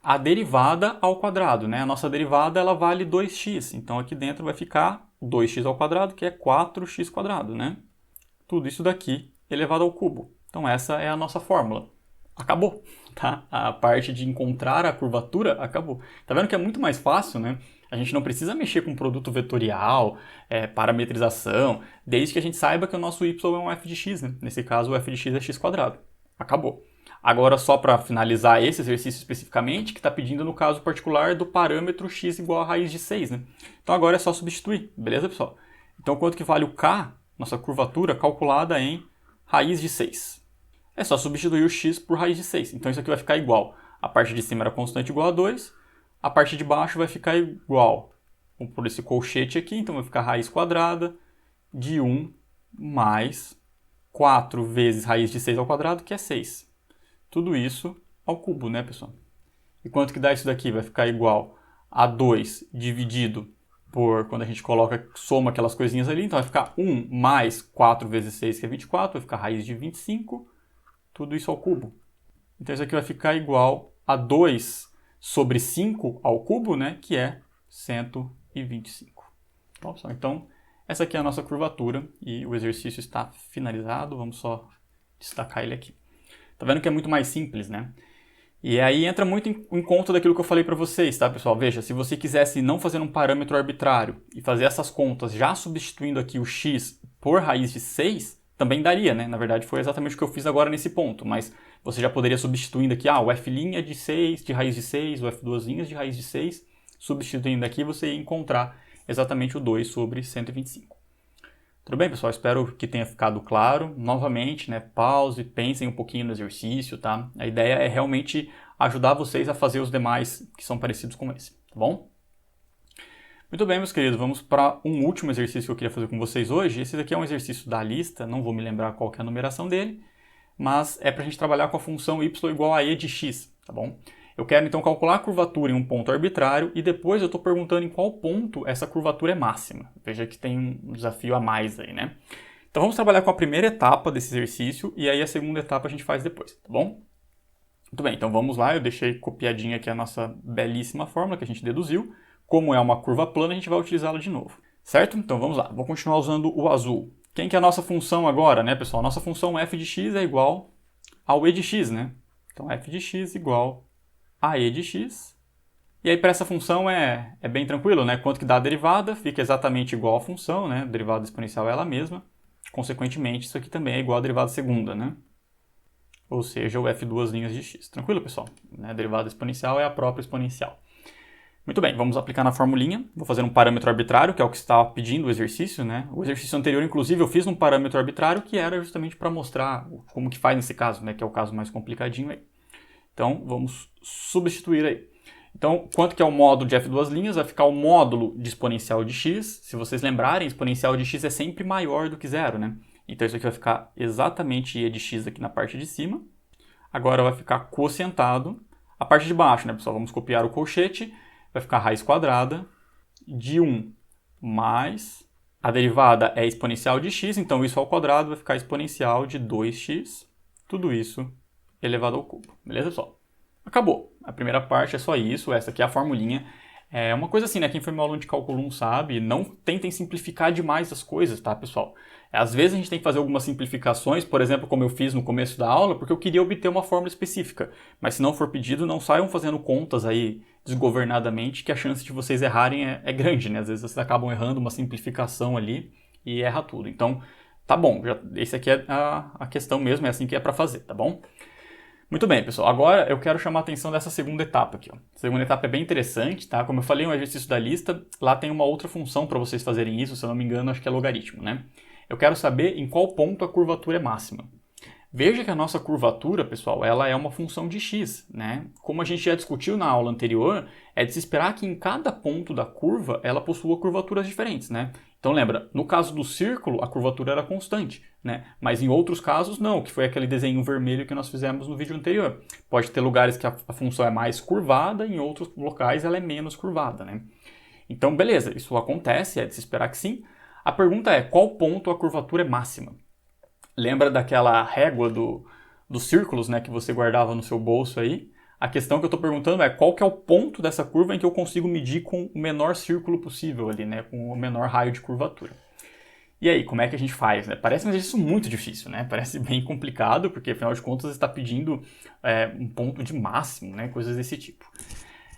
a derivada ao quadrado, né? A nossa derivada ela vale 2x, então aqui dentro vai ficar 2x², que é 4x², né? Tudo isso daqui elevado ao cubo. Então essa é a nossa fórmula. Acabou, tá? A parte de encontrar a curvatura acabou. Tá vendo que é muito mais fácil, né? A gente não precisa mexer com produto vetorial, parametrização, desde que a gente saiba que o nosso y é um f de x, né? Nesse caso o f de x é x². Acabou. Agora, só para finalizar esse exercício especificamente, que está pedindo no caso particular do parâmetro x igual a raiz de 6, né? Então agora é só substituir, beleza, pessoal? Então quanto que vale o k, nossa curvatura, calculada em raiz de 6? É só substituir o x por raiz de 6. Então isso aqui vai ficar igual. A parte de cima era constante igual a 2, a parte de baixo vai ficar igual. Vamos por esse colchete aqui, então vai ficar raiz quadrada de 1 mais 4 vezes raiz de 6², que é 6. Tudo isso ao cubo, né, pessoal? E quanto que dá isso daqui? Vai ficar igual a 2 dividido por, quando a gente soma aquelas coisinhas ali, então vai ficar 1 mais 4 vezes 6, que é 24, vai ficar raiz de 25, tudo isso ao cubo. Então isso aqui vai ficar igual a 2 sobre 5 ao cubo, né, que é 125. Bom, pessoal, então essa aqui é a nossa curvatura e o exercício está finalizado, vamos só destacar ele aqui. Tá vendo que é muito mais simples, né? E aí entra muito em conta daquilo que eu falei para vocês, tá, pessoal? Veja, se você quisesse não fazer um parâmetro arbitrário e fazer essas contas já substituindo aqui o x por raiz de 6, também daria, né? Na verdade, foi exatamente o que eu fiz agora nesse ponto, mas você já poderia substituindo aqui, o f' de 6, de raiz de 6, o f² de raiz de 6, substituindo aqui você ia encontrar exatamente o 2 sobre 125. Tudo bem, pessoal? Espero que tenha ficado claro. Novamente, né, pause, pensem um pouquinho no exercício, tá? A ideia é realmente ajudar vocês a fazer os demais que são parecidos com esse, tá bom? Muito bem, meus queridos, vamos para um último exercício que eu queria fazer com vocês hoje. Esse daqui é um exercício da lista, não vou me lembrar qual que é a numeração dele, mas é para a gente trabalhar com a função y igual a e de x, tá bom? Eu quero então calcular a curvatura em um ponto arbitrário e depois eu estou perguntando em qual ponto essa curvatura é máxima. Veja que tem um desafio a mais aí, né? Então vamos trabalhar com a primeira etapa desse exercício e aí a segunda etapa a gente faz depois, tá bom? Muito bem, então vamos lá, eu deixei copiadinha aqui a nossa belíssima fórmula que a gente deduziu. Como é uma curva plana, a gente vai utilizá-la de novo, certo? Então vamos lá, vou continuar usando o azul. Quem que é a nossa função agora, né, pessoal? Nossa função f de x é igual ao e de x, né? Então f de x igual a e de x. E aí para essa função é bem tranquilo, né? Quanto que dá a derivada, fica exatamente igual à função, né? A derivada exponencial é ela mesma. Consequentemente, isso aqui também é igual à derivada segunda, né? Ou seja, o f² de x. Tranquilo, pessoal? A derivada exponencial é a própria exponencial. Muito bem, vamos aplicar na formulinha. Vou fazer um parâmetro arbitrário, que é o que está pedindo o exercício, né? O exercício anterior, inclusive, eu fiz um parâmetro arbitrário que era justamente para mostrar como que faz nesse caso, né? Que é o caso mais complicadinho aí. Então, vamos substituir aí. Então, quanto que é o módulo de f²? Vai ficar o módulo de exponencial de x. Se vocês lembrarem, exponencial de x é sempre maior do que zero, né? Então, isso aqui vai ficar exatamente e de x aqui na parte de cima. Agora vai ficar quocientado. A parte de baixo, né, pessoal? Vamos copiar o colchete. Vai ficar raiz quadrada de 1 mais A derivada é exponencial de x, então isso ao quadrado vai ficar exponencial de 2x, tudo isso elevado ao cubo. Beleza, pessoal? Acabou. A primeira parte é só isso, essa aqui é a formulinha. É uma coisa assim, né? Quem foi meu aluno de cálculo 1 sabe, não tentem simplificar demais as coisas, tá, pessoal? Às vezes a gente tem que fazer algumas simplificações, por exemplo, como eu fiz no começo da aula, porque eu queria obter uma fórmula específica. Mas se não for pedido, não saiam fazendo contas aí desgovernadamente, que a chance de vocês errarem é grande, né? Às vezes vocês acabam errando uma simplificação ali e erra tudo. Então, tá bom, esse aqui é a questão mesmo, é assim que é para fazer, tá bom? Muito bem, pessoal. Agora eu quero chamar a atenção dessa segunda etapa aqui. Ó. A segunda etapa é bem interessante, tá? Como eu falei, um exercício da lista, lá tem uma outra função para vocês fazerem isso, se eu não me engano, acho que é logaritmo, né? Eu quero saber em qual ponto a curvatura é máxima. Veja que a nossa curvatura, pessoal, ela é uma função de x, né? Como a gente já discutiu na aula anterior, é de se esperar que em cada ponto da curva ela possua curvaturas diferentes, né? Então lembra, no caso do círculo, a curvatura era constante, né? Mas em outros casos não, que foi aquele desenho vermelho que nós fizemos no vídeo anterior. Pode ter lugares que a função é mais curvada, em outros locais ela é menos curvada, né? Então beleza, isso acontece, é de se esperar que sim. A pergunta é, qual ponto a curvatura é máxima? Lembra daquela régua dos círculos, né, que você guardava no seu bolso aí? A questão que eu estou perguntando é qual que é o ponto dessa curva em que eu consigo medir com o menor círculo possível ali, né, com o menor raio de curvatura. E aí, como é que a gente faz? Né? Parece um exercício muito difícil, né? Parece bem complicado, porque afinal de contas você está pedindo um ponto de máximo, né? Coisas desse tipo.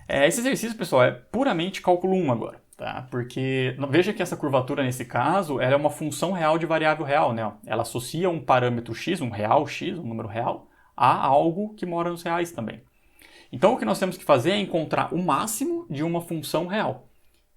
Esse exercício, pessoal, é puramente cálculo 1 agora, tá? Porque veja que essa curvatura, nesse caso, ela é uma função real de variável real, né? Ela associa um parâmetro x, um real x, um número real, a algo que mora nos reais também. Então, o que nós temos que fazer é encontrar o máximo de uma função real.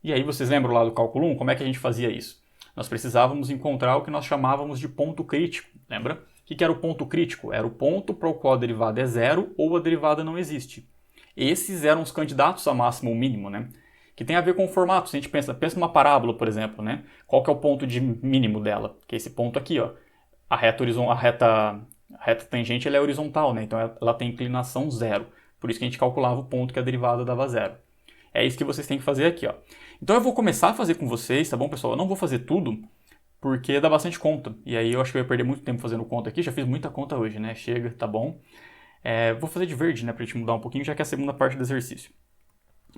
E aí, vocês lembram lá do cálculo 1? Como é que a gente fazia isso? Nós precisávamos encontrar o que nós chamávamos de ponto crítico, lembra? O que era o ponto crítico? Era o ponto para o qual a derivada é zero ou a derivada não existe. Esses eram os candidatos a máximo ou mínimo, né? Que tem a ver com o formato. Se a gente pensa numa parábola, por exemplo, né? Qual que é o ponto de mínimo dela? Que é esse ponto aqui, ó. A reta tangente ela é horizontal, né? Então ela tem inclinação zero. Por isso que a gente calculava o ponto que a derivada dava zero. É isso que vocês têm que fazer aqui, ó. Então eu vou começar a fazer com vocês, tá bom, pessoal? Eu não vou fazer tudo, porque dá bastante conta. E aí eu acho que eu ia perder muito tempo fazendo conta aqui. Já fiz muita conta hoje, né? Chega, tá bom. Vou fazer de verde, né, pra gente mudar um pouquinho, já que é a segunda parte do exercício.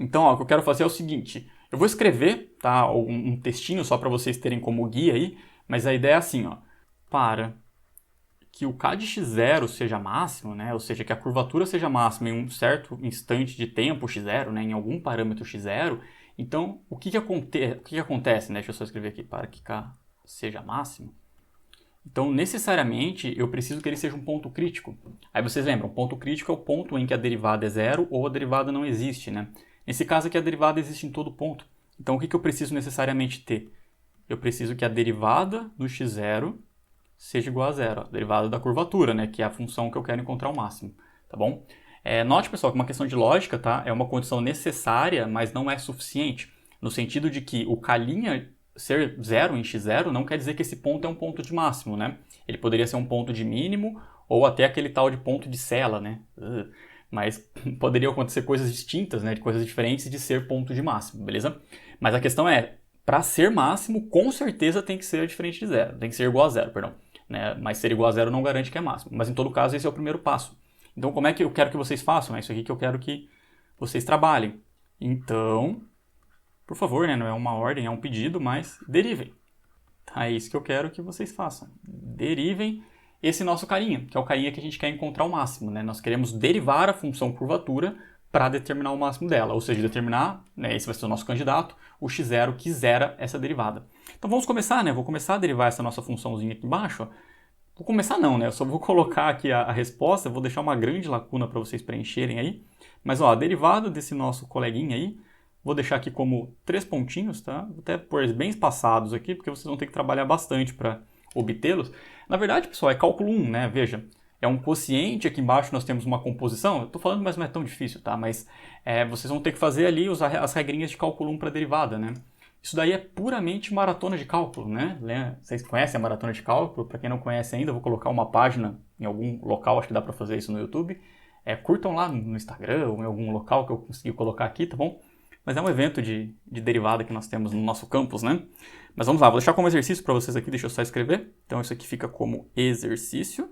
Então, ó, o que eu quero fazer é o seguinte. Eu vou escrever, tá, um textinho só para vocês terem como guia aí, mas a ideia é assim, ó. Para que o k de x0 seja máximo, né, ou seja, que a curvatura seja máxima em um certo instante de tempo x0, né, em algum parâmetro x0, então, o que acontece, né, deixa eu só escrever aqui, para que k seja máximo. Então, necessariamente, eu preciso que ele seja um ponto crítico. Aí vocês lembram, ponto crítico é o ponto em que a derivada é zero ou a derivada não existe, né? Nesse caso aqui, a derivada existe em todo ponto. Então, o que eu preciso necessariamente ter? Eu preciso que a derivada do x0 seja igual a zero, a derivada da curvatura, né? Que é a função que eu quero encontrar o máximo, tá bom? Note, pessoal, que uma questão de lógica, tá? É uma condição necessária, mas não é suficiente. No sentido de que o k' ser zero em x0 não quer dizer que esse ponto é um ponto de máximo, né? Ele poderia ser um ponto de mínimo ou até aquele tal de ponto de Cella, né? Mas poderiam acontecer coisas distintas, né? De coisas diferentes de ser ponto de máximo, beleza? Mas a questão é, para ser máximo, com certeza tem que ser diferente de zero. Tem que ser igual a zero, perdão. Né? Mas ser igual a zero não garante que é máximo. Mas em todo caso, esse é o primeiro passo. Então, como é que eu quero que vocês façam? É isso aqui que eu quero que vocês trabalhem. Então, por favor, né? Não é uma ordem, é um pedido, mas derivem. Tá? É isso que eu quero que vocês façam. Derivem esse nosso carinha, que é o carinha que a gente quer encontrar o máximo, né? Nós queremos derivar a função curvatura para determinar o máximo dela, ou seja, determinar, né, esse vai ser o nosso candidato, o x0 que zera essa derivada. Então vamos começar, né? Vou começar a derivar essa nossa funçãozinha aqui embaixo. Ó. Vou começar não, né? Eu só vou colocar aqui a resposta, vou deixar uma grande lacuna para vocês preencherem aí. Mas ó, a derivada desse nosso coleguinha aí, vou deixar aqui como 3 pontinhos, tá? Vou até pôr bem espaçados aqui, porque vocês vão ter que trabalhar bastante para obtê-los. Na verdade, pessoal, é cálculo 1, né? Veja, é um quociente, aqui embaixo nós temos uma composição. Eu estou falando, mas não é tão difícil, tá? Mas vocês vão ter que fazer ali as regrinhas de cálculo 1 para derivada, né? Isso daí é puramente maratona de cálculo, né? Vocês conhecem a maratona de cálculo? Para quem não conhece ainda, eu vou colocar uma página em algum local, acho que dá para fazer isso no YouTube. Curtam lá no Instagram ou em algum local que eu consegui colocar aqui, tá bom? mas é um evento de derivada que nós temos no nosso campus, né? Mas vamos lá, vou deixar como exercício para vocês aqui, deixa eu só escrever. Então isso aqui fica como exercício.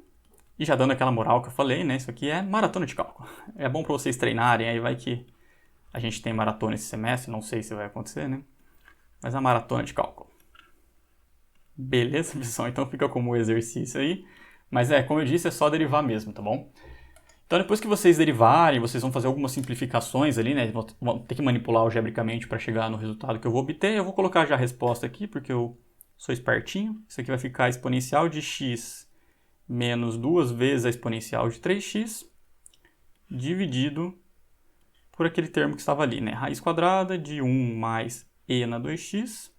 E já dando aquela moral que eu falei, né? Isso aqui é maratona de cálculo. É bom para vocês treinarem, aí vai que a gente tem maratona esse semestre, não sei se vai acontecer, né? Mas a maratona de cálculo. Beleza, pessoal? Então fica como exercício aí. Mas como eu disse, é só derivar mesmo, tá bom? Então depois que vocês derivarem, vocês vão fazer algumas simplificações ali, né? Vão ter que manipular algebricamente para chegar no resultado que eu vou obter. Eu vou colocar já a resposta aqui, porque eu sou espertinho. Isso aqui vai ficar exponencial de x menos 2 vezes a exponencial de 3x, dividido por aquele termo que estava ali, né? Raiz quadrada de 1 mais e na 2x,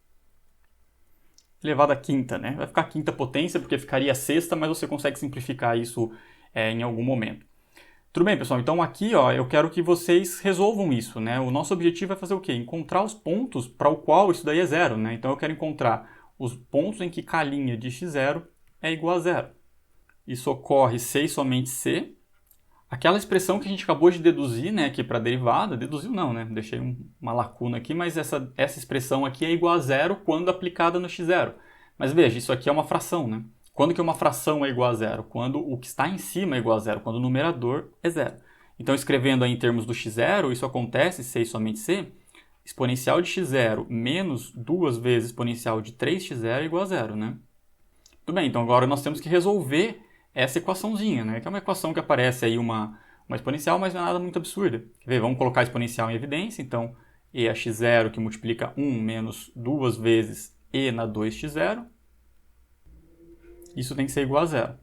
elevado à quinta, né? Vai ficar quinta potência, porque ficaria sexta, mas você consegue simplificar isso em algum momento. Tudo bem, pessoal? Então aqui, ó, eu quero que vocês resolvam isso, né? O nosso objetivo é fazer o quê? Encontrar os pontos para o qual isso daí é zero, né? Então eu quero encontrar os pontos em que k' de x0 é igual a zero. Isso ocorre se e somente se. Aquela expressão que a gente acabou de deduzir, né, aqui para a derivada, deduziu não, né? Deixei uma lacuna aqui, mas essa expressão aqui é igual a zero quando aplicada no x0. Mas veja, isso aqui é uma fração, né? Quando que uma fração é igual a zero? Quando o que está em cima é igual a zero, quando o numerador é zero. Então, escrevendo aí em termos do x0, isso acontece se e somente se, exponencial de x0 menos 2 vezes exponencial de 3x0 é igual a zero, né? Tudo bem, então agora nós temos que resolver essa equaçãozinha, né? Que é uma equação que aparece aí uma exponencial, mas não é nada muito absurda. Quer ver? Vamos colocar a exponencial em evidência, então e é x0 que multiplica 1 menos 2 vezes e na 2x0. Isso tem que ser igual a zero.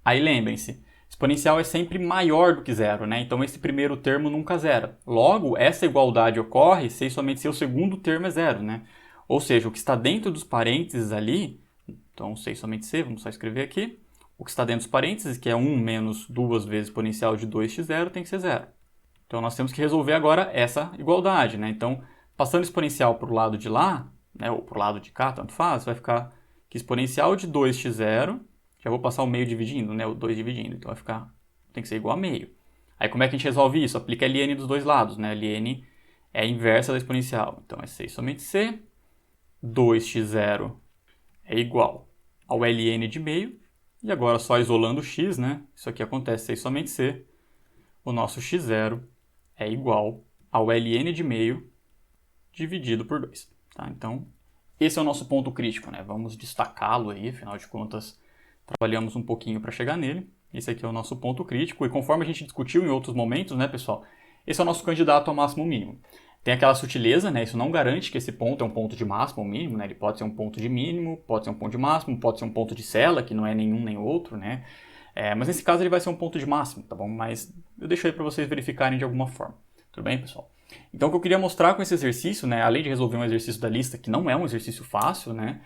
Aí lembrem-se, exponencial é sempre maior do que zero, né? Então esse primeiro termo nunca zera. Logo, essa igualdade ocorre se e somente se o segundo termo é zero, né? Ou seja, o que está dentro dos parênteses ali, então se e somente se, vamos só escrever aqui, o que está dentro dos parênteses, que é 1 menos 2 vezes exponencial de 2x0, tem que ser zero. Então nós temos que resolver agora essa igualdade, né? Então, passando exponencial para o lado de lá, né, ou para o lado de cá, tanto faz, vai ficar que exponencial de 2x0, já vou passar o meio dividindo, né, o 2 dividindo, então vai ficar, tem que ser igual a meio. Aí como é que a gente resolve isso? Aplica ln dos dois lados, né, ln é a inversa da exponencial, então é c somente c, 2x0 é igual ao ln de meio, e agora só isolando o x, né, isso aqui acontece c somente c, o nosso x0 é igual ao ln de meio dividido por 2, tá? Então, esse é o nosso ponto crítico, né? Vamos destacá-lo aí, afinal de contas, trabalhamos um pouquinho para chegar nele. Esse aqui é o nosso ponto crítico, e conforme a gente discutiu em outros momentos, né, pessoal, esse é o nosso candidato ao máximo mínimo. Tem aquela sutileza, né? Isso não garante que esse ponto é um ponto de máximo ou mínimo, né? Ele pode ser um ponto de mínimo, pode ser um ponto de máximo, pode ser um ponto de cela, que não é nenhum nem outro, né? Mas nesse caso ele vai ser um ponto de máximo, tá bom? Mas eu deixo aí para vocês verificarem de alguma forma. Tudo bem, pessoal? Então o que eu queria mostrar com esse exercício, né, além de resolver um exercício da lista, que não é um exercício fácil, né,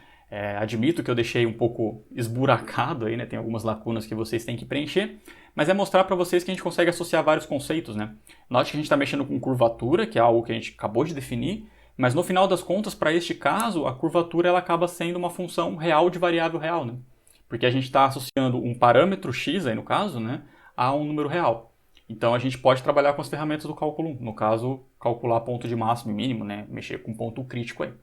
admito que eu deixei um pouco esburacado aí, né, tem algumas lacunas que vocês têm que preencher, mas é mostrar para vocês que a gente consegue associar vários conceitos, né. Note que a gente está mexendo com curvatura, que é algo que a gente acabou de definir, mas no final das contas, para este caso, a curvatura ela acaba sendo uma função real de variável real, né, porque a gente está associando um parâmetro x, aí no caso, né, a um número real. Então a gente pode trabalhar com as ferramentas do cálculo 1, no caso, calcular ponto de máximo e mínimo, né? Mexer com ponto crítico aí.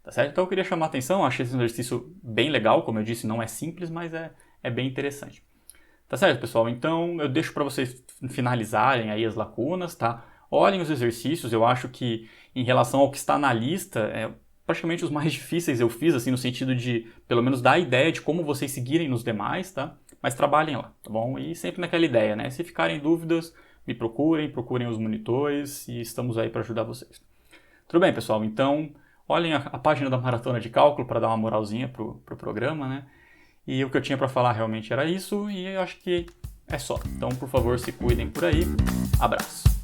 Tá certo? Então eu queria chamar a atenção, achei esse exercício bem legal, como eu disse, não é simples, mas é bem interessante. Tá certo, pessoal? Então eu deixo para vocês finalizarem aí as lacunas, tá? Olhem os exercícios, eu acho que em relação ao que está na lista, praticamente os mais difíceis eu fiz, assim, no sentido de, pelo menos, dar a ideia de como vocês seguirem nos demais, tá? Mas trabalhem lá, tá bom? E sempre naquela ideia, né? Se ficarem dúvidas, me procurem os monitores e estamos aí para ajudar vocês. Tudo bem, pessoal? Então, olhem a página da Maratona de Cálculo para dar uma moralzinha pro programa, né? E o que eu tinha para falar realmente era isso e eu acho que é só. Então, por favor, se cuidem por aí. Abraço!